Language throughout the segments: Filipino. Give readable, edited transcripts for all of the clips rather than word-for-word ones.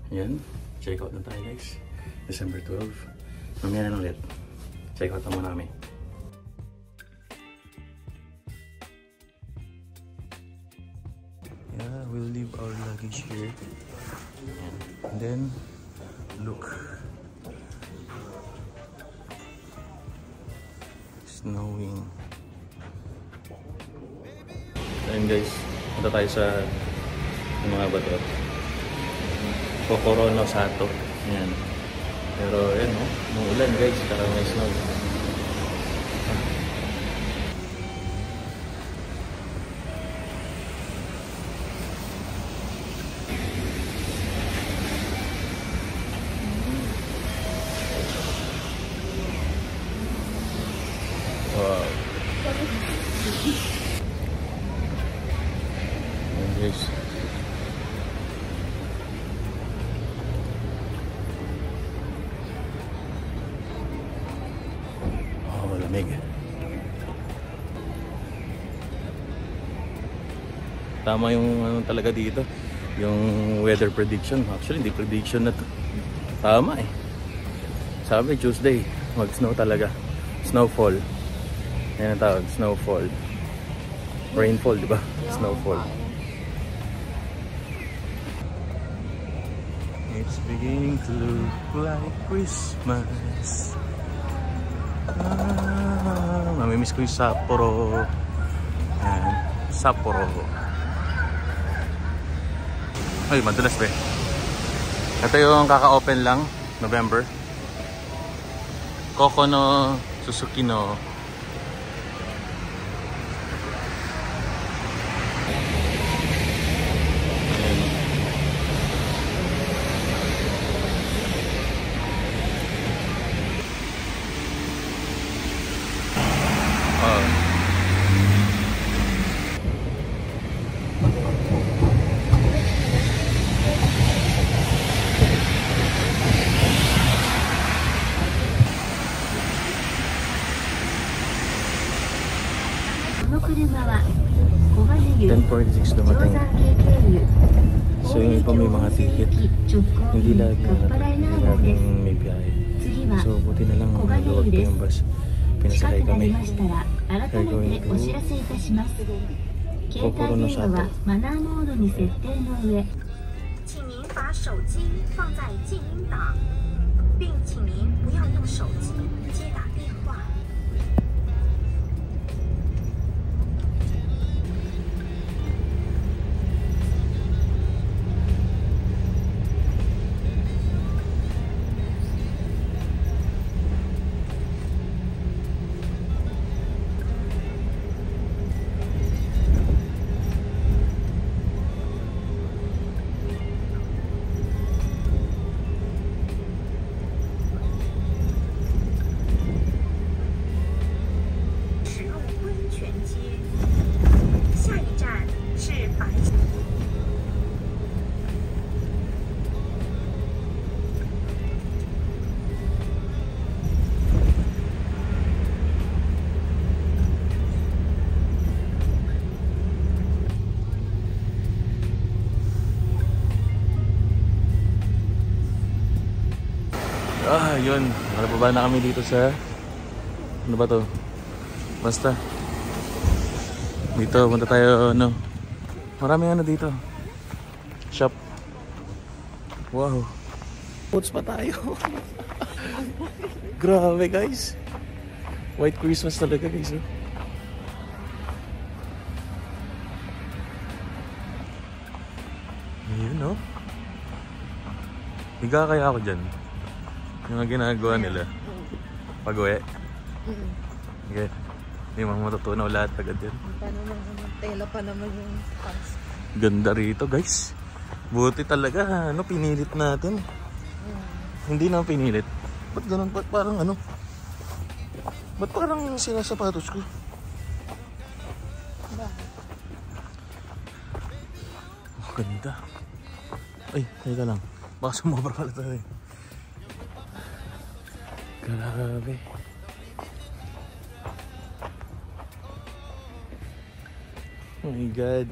Ayan, check out na tayo guys. December 12. Mamaya na lang ulit. Check out na muna kami. Yeah, we'll leave our luggage here. And then, look. Snowing. Ayan guys, punta tayo sa mga bato. Kokorono Sato. Ayan. Pero ayan o, umuulan guys, kaya may snow. Wow. Ayan guys. Malamig. Tama yung ano talaga dito, yung weather prediction. Actually hindi prediction na to, tama eh. Sabi Tuesday mag snow talaga, snowfall. Yan ang tawag, snowfall. Rainfall, di ba? Snowfall. It's beginning to look like Christmas. Mamimiss ko yung Sapporo. Ayan, Sapporo. Ay, madulas ba? Ito yung kaka-open lang, November. Kokono Suzuki no. $10.46 dumating. So yung iba may mga ticket. Hindi laging may biyahe. So buti na lang maluwag pa yung bus. Pinasakay kami. We're going to Kokorono Sato. 请您把手机放在静音档，并请您不要用手机接打电话。 Yun, nakababa na kami dito sa ano ba to? Basta dito, punta tayo ano. Maraming ano dito. Shop. Wow. Puts pa tayo. Grabe guys. White Christmas talaga guys. Oh. Ayun no. Higa kaya ako dyan. Yung mga ginagawa nila pag-uwi. Okay. Hindi mo matutunaw lahat agad yan. Paano naman, tela pa naman yung pants. Ganda rito guys. Buti talaga, ano, pinilit natin. Hindi na pinilit. Ba't ganun? Ba't parang ano? Ba't parang sinasapatos ko? Bakit? Oh, ganda. Ay, teka lang. Baka sumobra pala tayo. Grabe. Oh my God.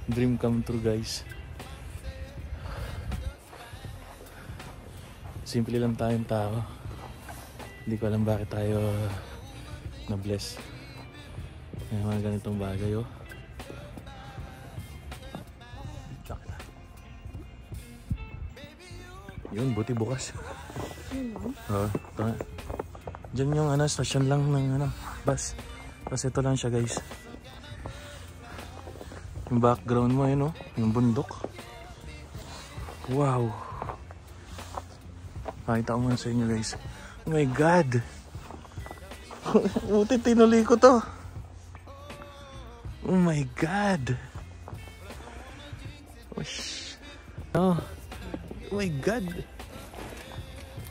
Dream come true guys. Simple lang tayong tao. Hindi ko alam bakit tayo na-bless. May mga ganitong bagay, oh. Check na. Yun, buti bukas. Oo, ito nga. Diyan yung stasyon lang ng bus. Tapos ito lang siya, guys. Yung background mo, yun, oh. Yung bundok. Wow. Pakita ko muna sa inyo, guys. Oh my God. Buti tinuloy ko to. Oh my God. Oh my God.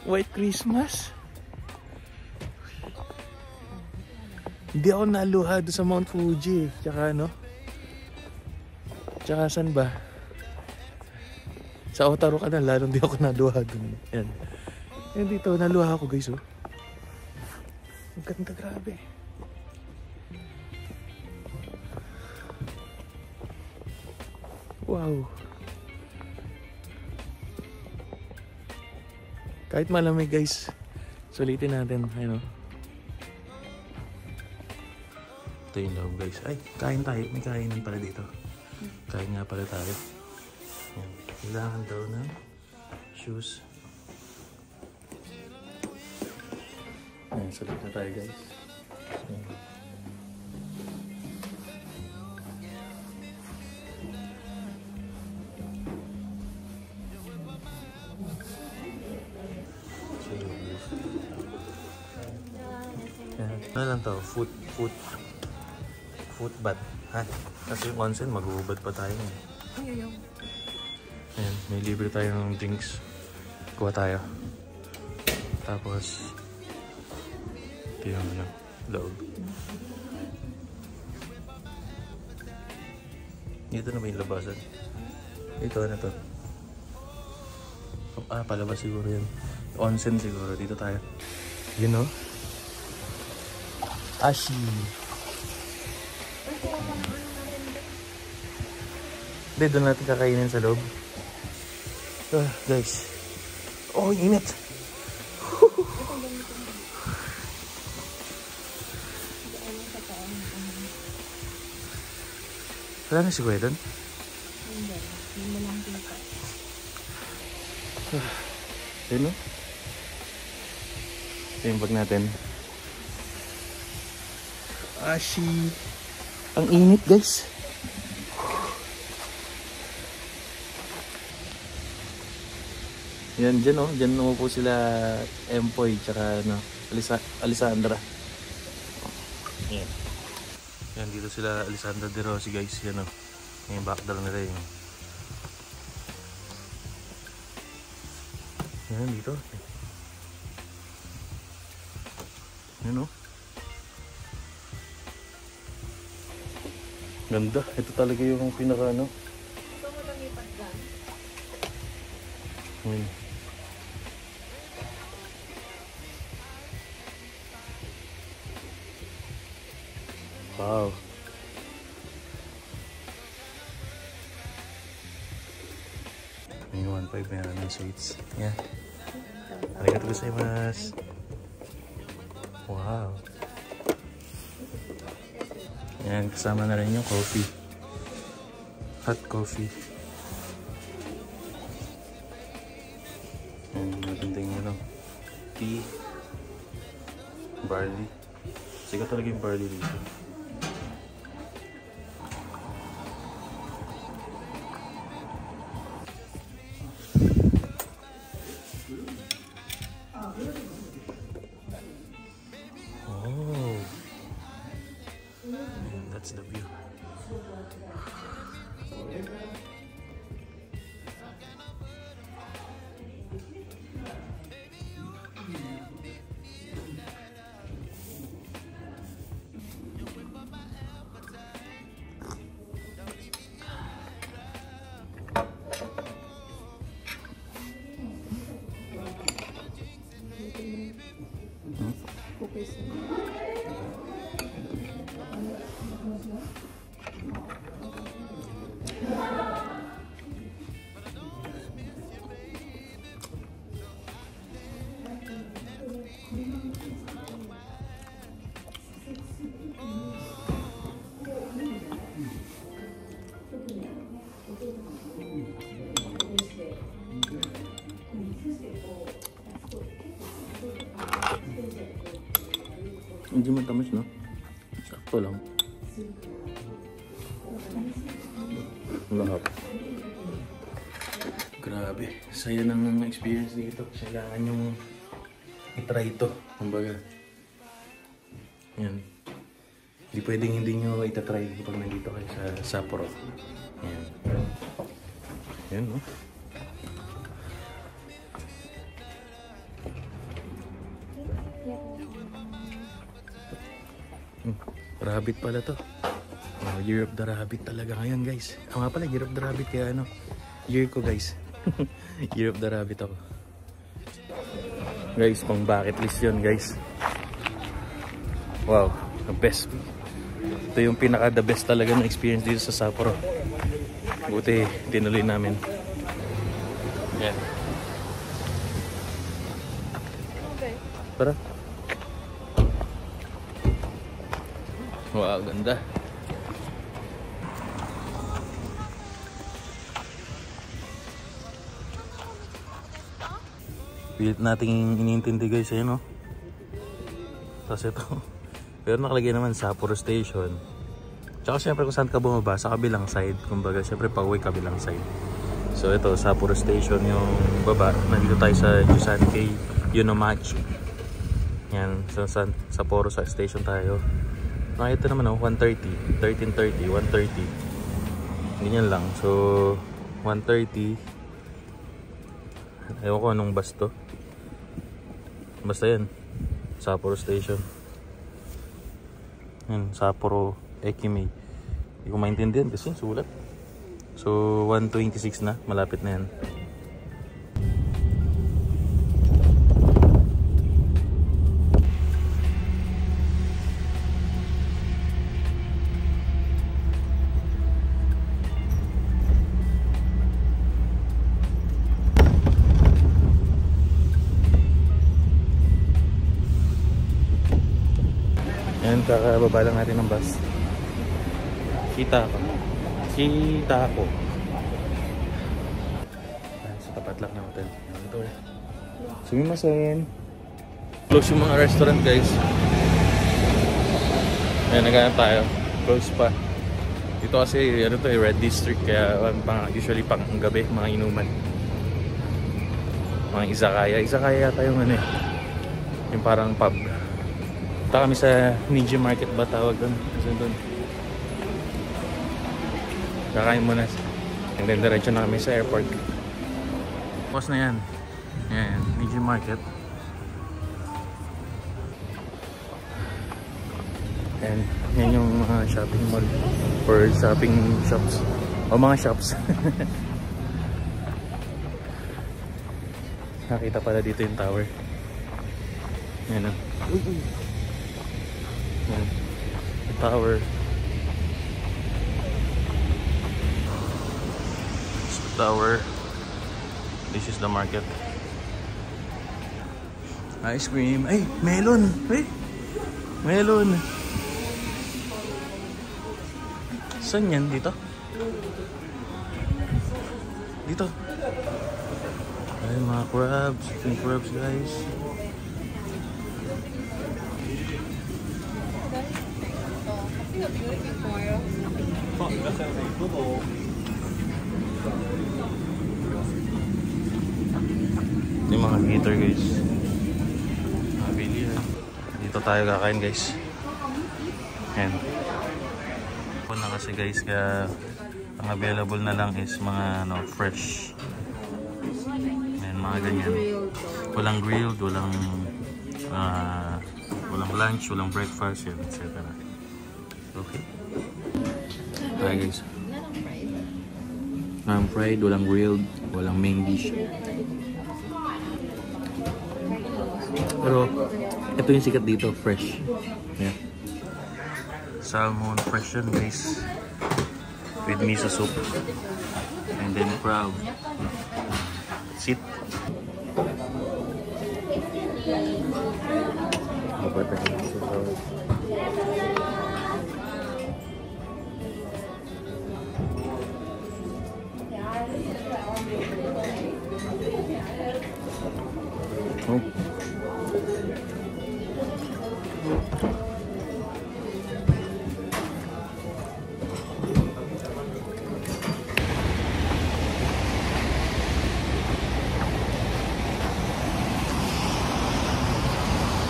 White Christmas. Hindi ako naluha doon sa Mount Fuji. Tsaka tsaka saan ba? Sa Otaru ka na, lalong di ako naluha doon. Yan. Yan dito, naluha ako, guys, oh. Ang ganda, grabe. Wow. Kahit malamig, guys. Sulitin natin, ayun, oh. Ito yung loob, guys. Ay, kain tayo. May kainan pala dito. Kain nga pala tayo. Yan. Kailangan daw ng shoes. Ayan, sulit na tayo, guys. Ayan. Ano lang to? Foot bath. Ha? Kasi yung onsen, mag-uubad pa tayo. Ayaw. Ayan, may libre tayo ng drinks. Kuha tayo. Tapos, ito yung loob. Dito na ba yung labasan? Dito, ano to? Ah, palabas siguro yan. Onsen siguro. Dito tayo. You know? Ashi. Hindi, doon natin kakainin sa loob. Guys. Oh, init. Wala na si Kuya doon? Hindi. Hindi mo lang dito. Ayun, no? Ito yung bag natin. Ashi. Ang init, guys. Yan, dyan, oh. Dyan umupo sila Empoy, tsaka, Alessandra. Yan. Yan, dito sila Alessandra De Rossi, guys. Yan, oh. Yung backdoor nila, yun. Yan, dito. Yan, oh. Ganda. Ito talaga yung pinaka, Ito mo lumipat dyan. Wow. May 1.5 meron ng sweets. Yeah. Arigatou gozaimasu. Wow. Yan, kasama na rin yung coffee. Hot coffee. Yan, matinding tea. Barley. Sikat talaga yung barley dito. That's the view. Hindi matamis, no? Sakto lang. Lahap. Grabe. Saya ng experience dito. Kailangan yung itry ito. Kumbaga. Yan. Hindi pwedeng hindi nyo itatry pag nandito kayo sa Sapporo. Yan. Yan, no? Rabbit pala to. Oh, Year of the Rabbit talaga ngayon, guys. Nga pala, Year of the Rabbit kaya ano. Year ko, guys. Year of the Rabbit ako. Guys, pang bucket list yun, guys. Wow, the best. Ito yung pinaka the best talaga ng experience dito sa Sapporo. Buti tinuloy namin. Yan. Okay. Tara. Wow, ganda. Pilit nating iniintindi guys, ayun, no? Tapos ito. Pero nakalagay naman Sapporo Station. Tsaka syempre kung saan ka bumaba, sa kabilang side. Kumbaga syempre pag-uwi kabilang side. So ito, Sapporo Station yung baba. Nandito tayo sa Jusankei Yunomachi. Yan, sa Sapporo sa station tayo. Nakita naman ako, 1:30, 13:30, 1:30. Ganyan lang. So, 1:30. Ewan ko anong bus to. Basta yan. Sapporo Station. Yan, Sapporo Ekimei. Hindi ko maintindihan kasi sulat. So, 1:26 na. Malapit na yan. Yan, kakababa lang natin ng bus. Kita ako. Sa tapat lang ng hotel. Ito eh. Sumimasen. Close yung mga restaurant, guys. Ayan, naghanap tayo. Close pa. Dito kasi, ano to, Red District. Kaya usually pang gabi, mga inuman. Mga izakaya. Izakaya yata yung ano eh. Yung parang pub. Punta kami sa Niji Market ba tawag doon? Kasi doon. Kakain muna. And then diretso na kami sa airport. Tapos na yan. Yan, Niji Market. And yan yung mga shopping mall or shopping shops. O mga shops. Nakita pala dito yung tower. Yan o. The tower. It's the tower. This is the market. Ice cream. Ay, melon. Ay, melon. Saan yan? Dito? Dito. Ay, mga crabs. Yung crabs, guys. Yung mga heater, guys. Mabili yan. Dito tayo kakain, guys. Yan. Na kasi, guys, kaya ang available na lang is mga fresh. Yan, mga ganyan. Walang grilled, walang lunch, walang breakfast, yan, etc. Okay. Hi guys. Walang fried, walang grilled, walang main dish. Pero ito yung sikat dito, fresh. Yeah. Salmon fresh yan, guys. With miso soup. And then crab. Sit. Oh.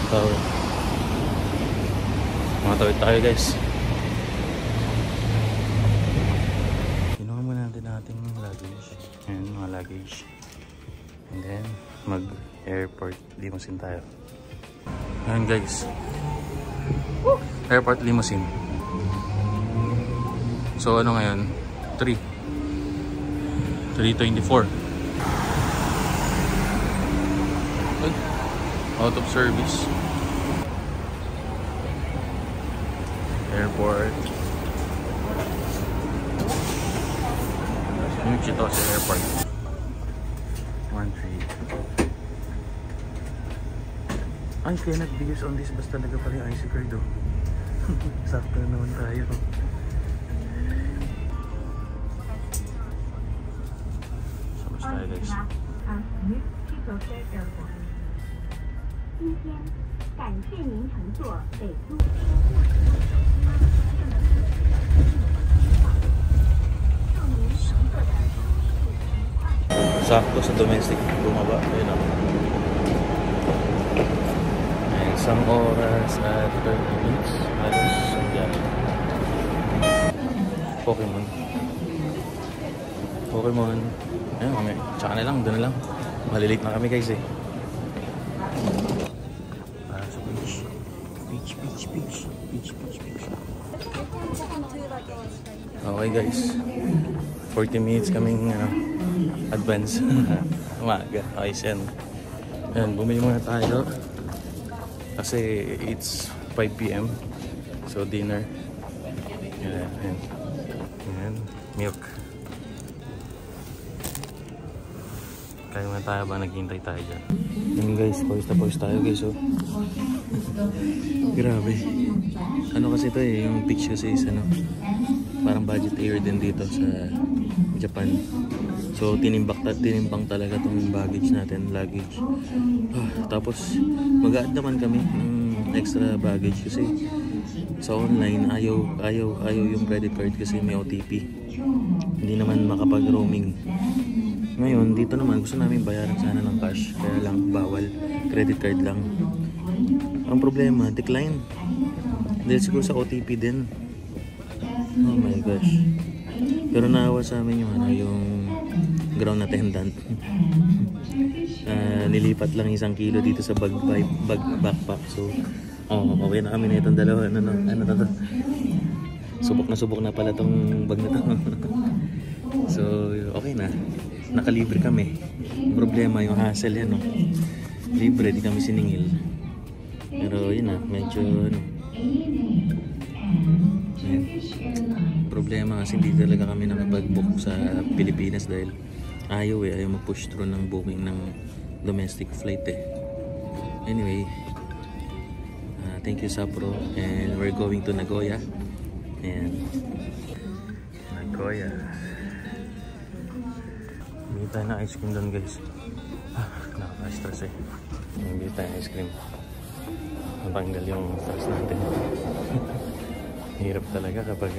So, matawid tayo guys. Kinuha muna natin ating luggage. Ayan, mga luggage. And then, mag-airport limousine tayo. Ayan guys. Airport limousine. So, ano ngayon? 3:24. Ay, out of service. Airport. Yung Chitose Airport. 1-3. Ay, cannot be used on this bus talaga pala yung IC card oh. Sakto naman tayo. So, mas tayo guys. 今天感谢您乘坐北都。 Sakto sa domestic bumaba. Ayun o. Ay, isang oras at 30 minutes. Alas ang biyahe. Pokemon. Ayun, mamaya. Tsaka na lang, doon na lang. Malilate na kami guys eh. Para sa beach. Beach. Okay guys. 40 minutes kaming advance. Umaga. Okay, sen. Ayan, bumili muna tayo. Kasi it's 5 PM. So dinner. Ayan. Milk. Kaya muna tayo ba? Naghihintay tayo dyan. Ayan guys, pause tayo guys. Oh. Grabe. Ano kasi ito eh, yung beach kasi is ano, parang budget air din dito sa Japan. So tinimbang talaga tong luggage natin. Tapos mag-add naman kami ng extra baggage kasi sa online ayaw yung credit card kasi may OTP. Hindi naman makapag-roaming. Ngayon, dito naman gusto namin bayaran sana ng cash. Kaya lang, bawal. Credit card lang. Ang problema, decline. Dahil siguro sa OTP din. Oh my gosh. Pero naawa sa amin yung ground attendant. Nilipat lang 1 kilo dito sa backpack. So, okay na kami na itong dalawa. Ano to? Subok na pala tong bag na to. So, okay na. Nakalibre kami. Problema yung hassle yan, no? Libre, di kami siningil. Pero yun na, medyo ayan. Problema kasi hindi talaga kami nakapag-book sa Pilipinas dahil ayaw mag-push through ng booking ng domestic flight eh. Anyway, thank you Sapro, and we're going to Nagoya. And Nagoya. Bili tayo ng ice cream doon guys. Nakaka-stress eh. Bili tayo ng ice cream. Matanggal yung stress natin. Hirap talaga kapag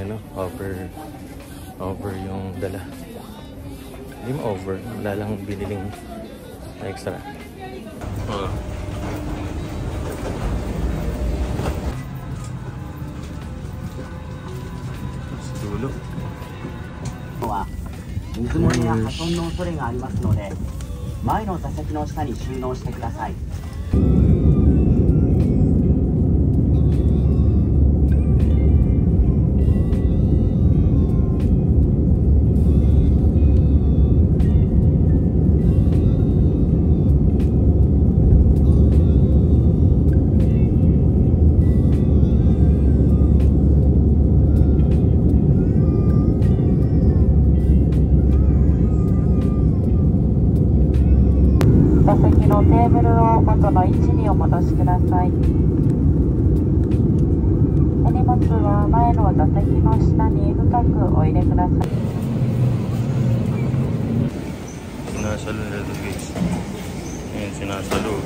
over yung dala. Hindi mo over, wala lang biniling extra. Sa dulo. 水漏れや破損の恐れがありますので、前の座席の下に収納してください。座席のテーブルを元の位置にお戻しください。お荷物は前の座席の下に深くお入れください。 Sinasalo nila doon guys. Ayan, sinasalo.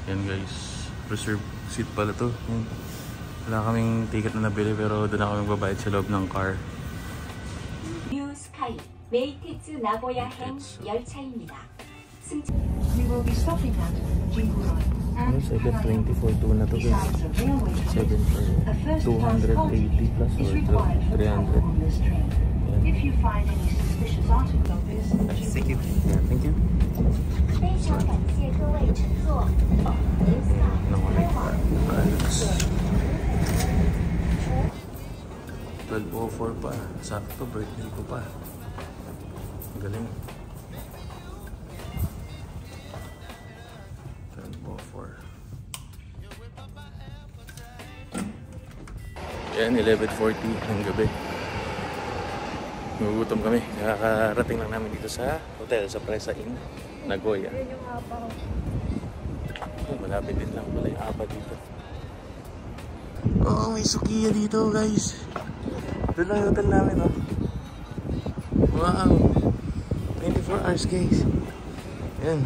Ayan guys, reserve seat pala to. Ayan. Wala kaming ticket na nabili pero doon ako magbabayad sa loob ng car. 뉴 스카이 메이테츠 나고야 행 열차입니다. We will be stopping at Jingurai Ano, 720 for 2 na to guys. 7 for 280 plus or 300. If you find any suspicious articles, Thank you. Yeah, thank you. 非常感谢各位乘坐。 12:04 pa. Sakto, birthday ko pa. Galing. 12:04. Yan, 11:40 ng gabi. Nagugutom kami. Kakarating lang namin dito sa hotel, sa Presa Inn, Nagoya. Yun yung apa ko. Malapit din lang pala yung apa dito. Oh, may sukiya dito guys. Doon lang yung hotel namin, oh. Wow. 24 hours guys. Yan.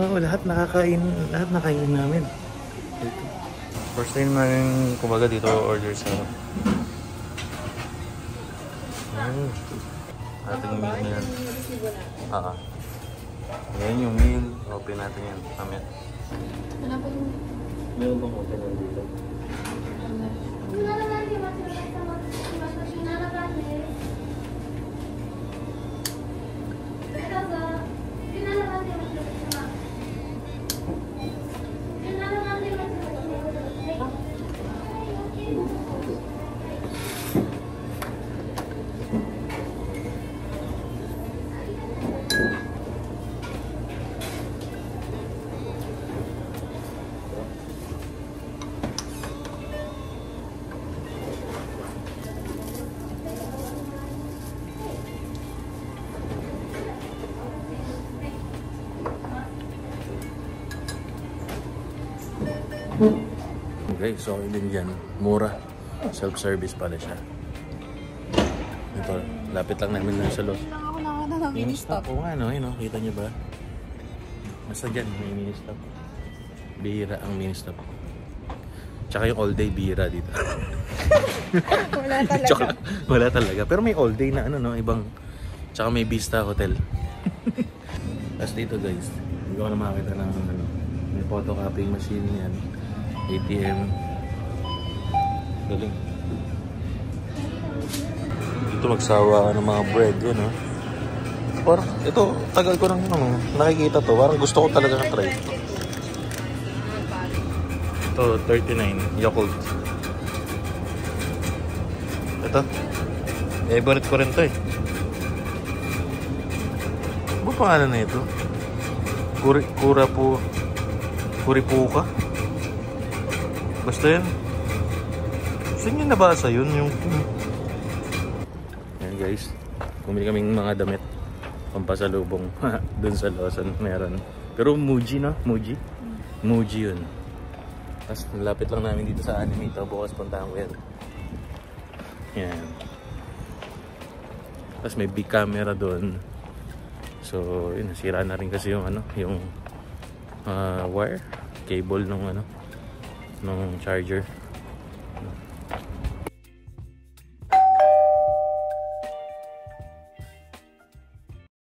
Wow, lahat nakain namin. Dito. First time namin kumbaga dito order sa ating meal na yan. Yan yung meal. Open natin yan. Mamaya. Ano po yung... Meron bang open na dito? Okay, so din dyan, mura. Self-service pala siya. Ito, lapit lang namin na sa Los. Lang ako nakakita ng mini-stop. Oo nga, no? Ayun, no? Kita nyo ba? Basta dyan, may mini-stop. Bihira ang mini-stop. Tsaka yung all-day bihira dito. Wala talaga. Wala talaga. Pero may all-day na ano, no? Ibang... Tsaka may Vista Hotel. Tapos dito guys, hindi ko na makakita ng ano, may photocopying machine yan. ATM. Galing. Dito magsawa ng mga bread yun, no? Parang, ito, tagal ko nang ano, nakikita to. Parang gusto ko talaga na try. Ito, 39. Yakult. Ito. Favorite ko rin to eh. Ano pangalan na ito? Kuripuka? Basta yan. Saan yung nabasa yun? Yung... Yan guys. Bumili kaming mga damit. Pampasalubong. Dun sa Lawson meron. Pero Muji, no? Muji? Muji yun. Tapos lapit lang namin dito sa anime ito. Bukas puntahan ko yan. Yan. Tapos may big camera doon. So, yun, nasira na rin kasi yung ano, yung wire, cable nung ano, nung charger.